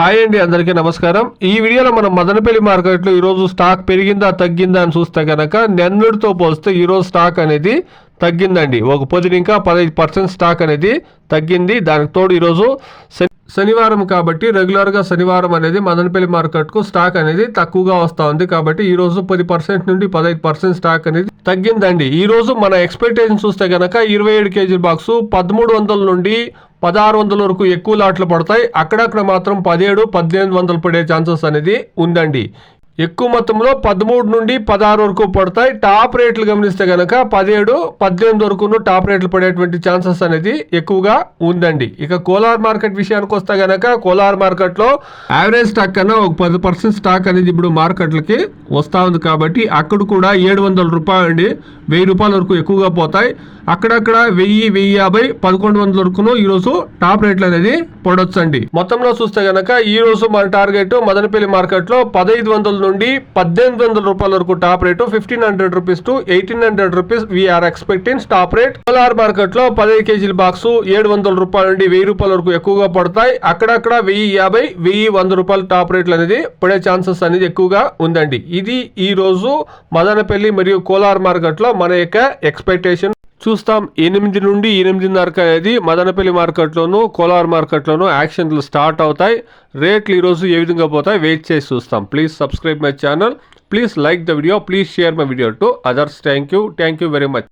Hi అండి, అందరికీ నమస్కారం. ఈ వీడియోలో మనం మదనపల్లి మార్కెట్లో ఈరోజు స్టాక్ పెరిగిందా తగ్గిందా అని చూస్తే కనుక నిన్నటితో పోలిస్తే ఈరోజు స్టాక్ అనేది తగ్గిందండి. ఒక పొద్దున ఇంకా 15% స్టాక్ అనేది తగ్గింది. దానికి తోడు ఈరోజు శనివారం కాబట్టి రెగ్యులర్గా శనివారం అనేది మదనపల్లి మార్కెట్కు స్టాక్ అనేది తక్కువగా వస్తూ ఉంది. కాబట్టి ఈరోజు 10% నుండి 15% స్టాక్ అనేది తగ్గిందండి. ఈరోజు మన ఎక్స్పెక్టేషన్ చూస్తే కనుక 27 కేజీల బాక్సు 1300 నుండి 1600 వరకు ఎక్కువ లాట్లు పడతాయి. అక్కడక్కడ మాత్రం 1700-1800 పడే ఛాన్సెస్ అనేది ఉందండి. ఎక్కువ మొత్తంలో 13 నుండి 16 వరకు పడతాయి. టాప్ రేట్లు గమనిస్తే కనుక 17-18 వరకు టాప్ రేట్లు పడేటువంటి ఛాన్సెస్ అనేది ఎక్కువగా ఉందండి. ఇక కోలార్ మార్కెట్ విషయానికి వస్తే కనుక కోలార్ మార్కెట్లో యావరేజ్ స్టాక్ కన్నా ఒక 10% స్టాక్ అనేది ఇప్పుడు మార్కెట్లకి వస్తూ ఉంది. కాబట్టి అక్కడ కూడా 700 రూపాయలు అండి, 1000 రూపాయల వరకు ఎక్కువగా పోతాయి. అక్కడక్కడ 1000, 1050, 1100 వరకును ఈరోజు టాప్ రేట్లు అనేది పడొచ్చండి. మొత్తంలో చూస్తే కనుక ఈ రోజు మన టార్గెట్ మదనపల్లి మార్కెట్ లో 1500 నుండి 1800 రూపాయల వరకు top rate, 1500 rupees to 1800 rupees we are expecting top rate. Kolar market లో 15 కేజీల బాక్స్ 700 రూపాయల నుండి 1000 రూపాయల వరకు ఎక్కువగా పడతాయి. అక్కడక్కడ 1050, 1100 రూపాయల టాప్ రేట్లు అనేది పడే ఛాన్సెస్ అనేది ఎక్కువగా ఉందండి. ఇది ఈ రోజు మదనపల్లి మరియు కోలార్ మార్కెట్ లో మన యొక్క ఎక్స్పెక్టేషన్. చూస్తాం 8 నుండి 8:30 అనేది మదనపల్లి మార్కెట్లోను కోలార్ మార్కెట్లోను యాక్షన్లు స్టార్ట్ అవుతాయి. రేట్లు ఈరోజు ఏ విధంగా పోతాయి వెయిట్ చేసి చూస్తాం. Please subscribe my channel, please like the video, please share my video to others. Thank you very much.